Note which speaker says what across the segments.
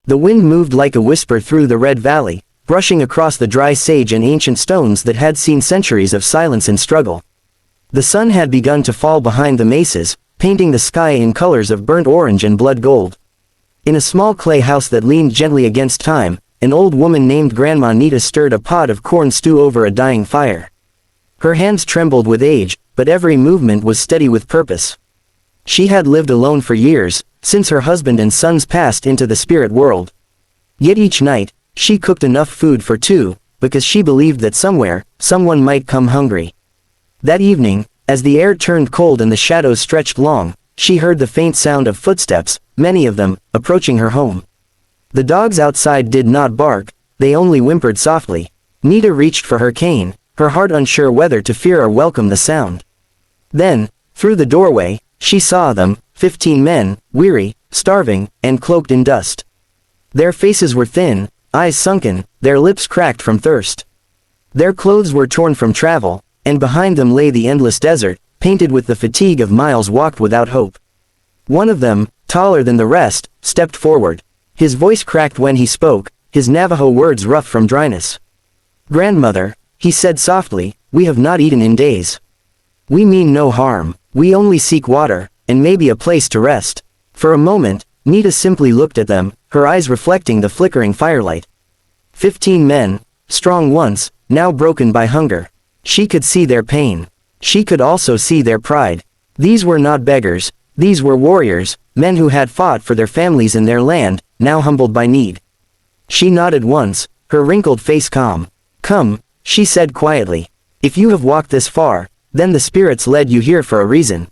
Speaker 1: The wind moved like a whisper through the red valley, brushing across the dry sage and ancient stones that had seen centuries of silence and struggle. The sun had begun to fall behind the mesas, painting the sky in colors of burnt orange and blood gold. In a small clay house that leaned gently against time, an old woman named Grandma Nita stirred a pot of corn stew over a dying fire. Her hands trembled with age, but every movement was steady with purpose. She had lived alone for years, since her husband and sons passed into the spirit world. Yet each night, she cooked enough food for two, because she believed that somewhere, someone might come hungry. That evening, as the air turned cold and the shadows stretched long, she heard the faint sound of footsteps, many of them, approaching her home. The dogs outside did not bark, they only whimpered softly. Nita reached for her cane, her heart unsure whether to fear or welcome the sound. Then, through the doorway, she saw them, 15 men, weary, starving, and cloaked in dust. Their faces were thin, eyes sunken, their lips cracked from thirst. Their clothes were torn from travel, and behind them lay the endless desert, painted with the fatigue of miles walked without hope. One of them, taller than the rest, stepped forward. His voice cracked when he spoke, his Navajo words rough from dryness. "Grandmother," he said softly, "we have not eaten in days. We mean no harm, we only seek water, and maybe a place to rest." For a moment, Nita simply looked at them, her eyes reflecting the flickering firelight. 15 men, strong once, now broken by hunger. She could see their pain. She could also see their pride. These were not beggars, these were warriors, men who had fought for their families and their land, now humbled by need. She nodded once, her wrinkled face calm. "Come," she said quietly. "If you have walked this far, then the spirits led you here for a reason."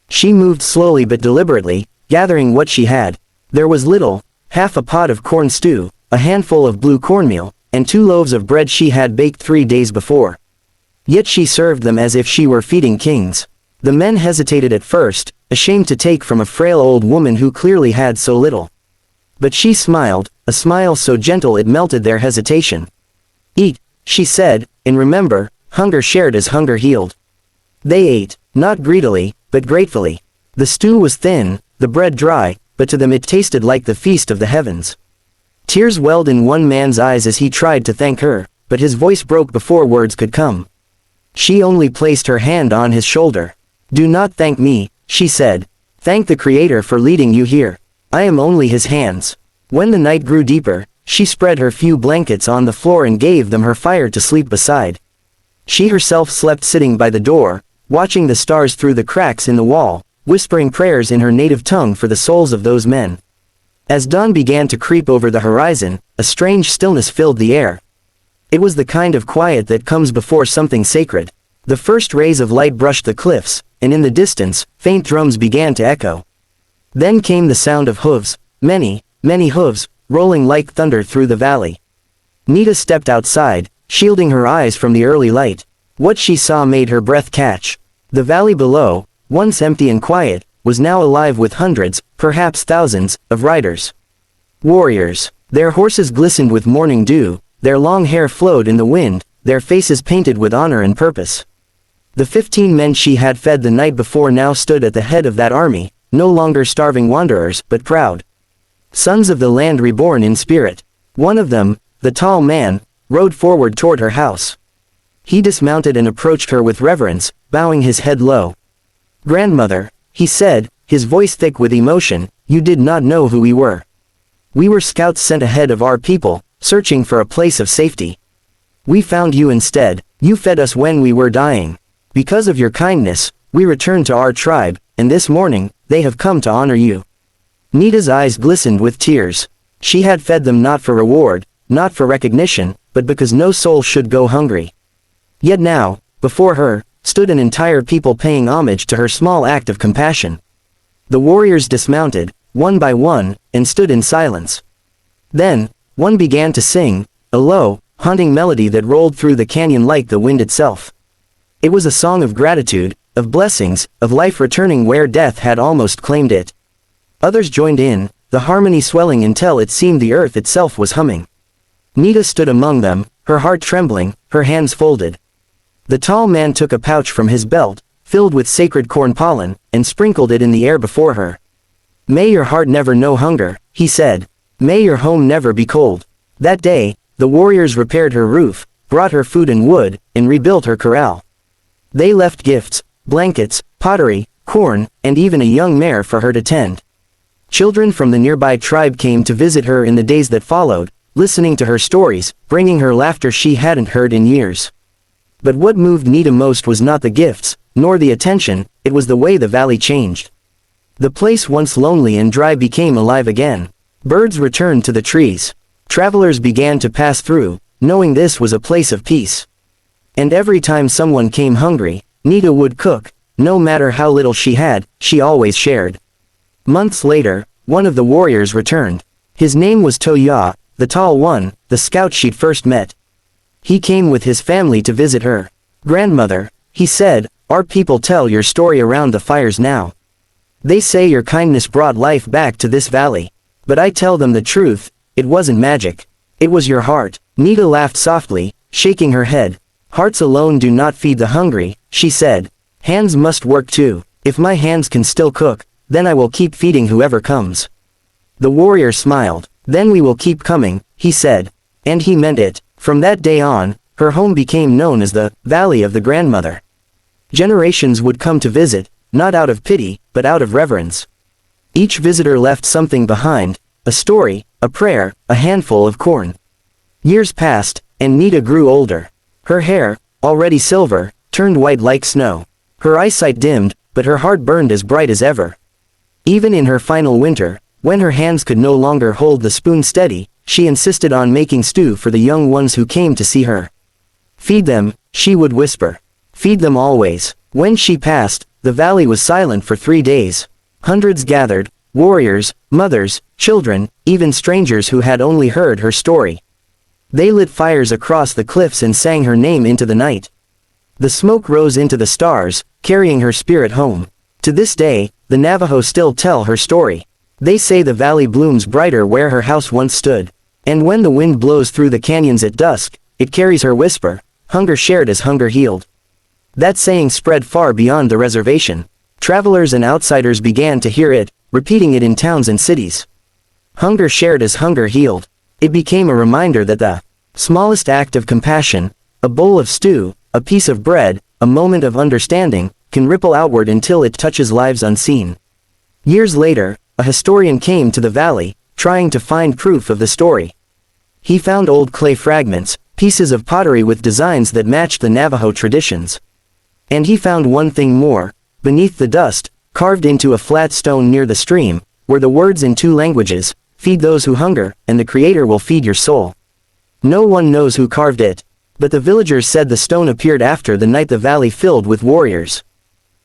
Speaker 1: She moved slowly but deliberately, gathering what she had. There was little, half a pot of corn stew, a handful of blue cornmeal, and 2 loaves of bread she had baked 3 days before. Yet she served them as if she were feeding kings. The men hesitated at first, ashamed to take from a frail old woman who clearly had so little. But she smiled, a smile so gentle it melted their hesitation. "Eat," she said, "and remember, hunger shared is hunger healed." They ate, not greedily, but gratefully. The stew was thin, the bread dry, but to them it tasted like the feast of the heavens. Tears welled in one man's eyes as he tried to thank her, but his voice broke before words could come. She only placed her hand on his shoulder. "Do not thank me," she said. "Thank the Creator for leading you here. I am only his hands." When the night grew deeper, she spread her few blankets on the floor and gave them her fire to sleep beside. She herself slept sitting by the door, watching the stars through the cracks in the wall, whispering prayers in her native tongue for the souls of those men. As dawn began to creep over the horizon, a strange stillness filled the air. It was the kind of quiet that comes before something sacred. The first rays of light brushed the cliffs, and in the distance, faint drums began to echo. Then came the sound of hooves, many, many hooves, rolling like thunder through the valley. Nita stepped outside, shielding her eyes from the early light. What she saw made her breath catch. The valley below, once empty and quiet, was now alive with hundreds, perhaps thousands, of riders. Warriors. Their horses glistened with morning dew, their long hair flowed in the wind, their faces painted with honor and purpose. The 15 men she had fed the night before now stood at the head of that army, no longer starving wanderers, but proud sons of the land reborn in spirit. One of them, the tall man, rode forward toward her house. He dismounted and approached her with reverence, bowing his head low. "Grandmother," he said, his voice thick with emotion, "you did not know who we were. We were scouts sent ahead of our people, searching for a place of safety. We found you instead. You fed us when we were dying. Because of your kindness, we returned to our tribe, and this morning, they have come to honor you." Nita's eyes glistened with tears. She had fed them not for reward, not for recognition, but because no soul should go hungry. Yet now, before her, stood an entire people paying homage to her small act of compassion. The warriors dismounted, one by one, and stood in silence. Then, one began to sing, a low, haunting melody that rolled through the canyon like the wind itself. It was a song of gratitude, of blessings, of life returning where death had almost claimed it. Others joined in, the harmony swelling until it seemed the earth itself was humming. Nita stood among them, her heart trembling, her hands folded. The tall man took a pouch from his belt, filled with sacred corn pollen, and sprinkled it in the air before her. "May your heart never know hunger," he said. May your home never be cold. That day, the warriors repaired her roof, brought her food and wood, and rebuilt her corral. They left gifts, blankets, pottery, corn, and even a young mare for her to tend. Children from the nearby tribe came to visit her in the days that followed, listening to her stories, bringing her laughter she hadn't heard in years. But what moved Nita most was not the gifts, nor the attention, it was the way the valley changed. The place once lonely and dry became alive again. Birds returned to the trees. Travelers began to pass through, knowing this was a place of peace. And every time someone came hungry, Nita would cook. No matter how little she had, she always shared. Months later, one of the warriors returned. His name was Toya, the tall one, the scout she'd first met. He came with his family to visit her. "Grandmother," he said, "our people tell your story around the fires now. They say your kindness brought life back to this valley. But I tell them the truth, it wasn't magic. It was your heart." Nita laughed softly, shaking her head. "Hearts alone do not feed the hungry," she said. "Hands must work too. If my hands can still cook, then I will keep feeding whoever comes." The warrior smiled. "Then we will keep coming," he said. And he meant it. From that day on, her home became known as the Valley of the Grandmother. Generations would come to visit, not out of pity, but out of reverence. Each visitor left something behind, a story, a prayer, a handful of corn. Years passed, and Nita grew older. Her hair, already silver, turned white like snow. Her eyesight dimmed, but her heart burned as bright as ever. Even in her final winter, when her hands could no longer hold the spoon steady, she insisted on making stew for the young ones who came to see her. "Feed them," she would whisper. "Feed them always." When she passed, the valley was silent for 3 days. Hundreds gathered, warriors, mothers, children, even strangers who had only heard her story. They lit fires across the cliffs and sang her name into the night. The smoke rose into the stars, carrying her spirit home. To this day, the Navajo still tell her story. They say the valley blooms brighter where her house once stood. And when the wind blows through the canyons at dusk, it carries her whisper, "Hunger shared is hunger healed." That saying spread far beyond the reservation. Travelers and outsiders began to hear it, repeating it in towns and cities. Hunger shared is hunger healed. It became a reminder that the smallest act of compassion, a bowl of stew, a piece of bread, a moment of understanding, can ripple outward until it touches lives unseen. Years later, a historian came to the valley, trying to find proof of the story. He found old clay fragments, pieces of pottery with designs that matched the Navajo traditions. And he found one thing more. Beneath the dust, carved into a flat stone near the stream, were the words in 2 languages, "Feed those who hunger, and the Creator will feed your soul." No one knows who carved it, but the villagers said the stone appeared after the night the valley filled with warriors.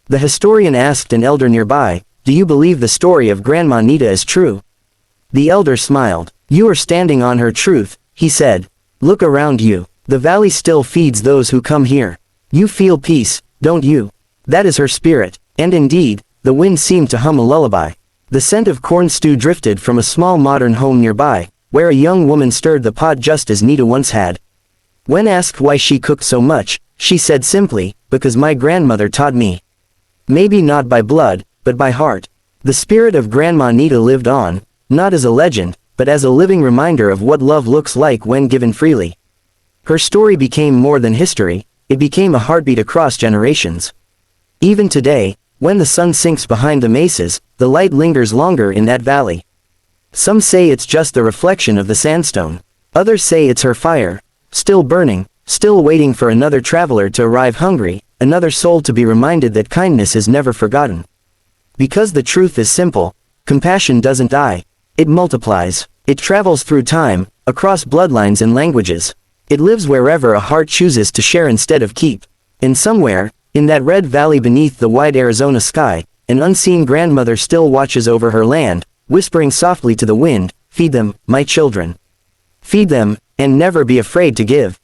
Speaker 1: The historian asked an elder nearby, "Do you believe the story of Grandma Nita is true?" The elder smiled. "You are standing on her truth," he said. "Look around you. The valley still feeds those who come here. You feel peace, don't you? That is her spirit." And indeed, the wind seemed to hum a lullaby. The scent of corn stew drifted from a small modern home nearby, where a young woman stirred the pot just as Nita once had. When asked why she cooked so much, she said simply, "Because my grandmother taught me." Maybe not by blood, but by heart. The spirit of Grandma Nita lived on, not as a legend, but as a living reminder of what love looks like when given freely. Her story became more than history, it became a heartbeat across generations. Even today, when the sun sinks behind the mesas, the light lingers longer in that valley. Some say it's just the reflection of the sandstone. Others say it's her fire, still burning, still waiting for another traveler to arrive hungry, another soul to be reminded that kindness is never forgotten. Because the truth is simple, compassion doesn't die. It multiplies. It travels through time, across bloodlines and languages. It lives wherever a heart chooses to share instead of keep. And somewhere, in that red valley beneath the wide Arizona sky, an unseen grandmother still watches over her land, whispering softly to the wind, "Feed them, my children. Feed them, and never be afraid to give."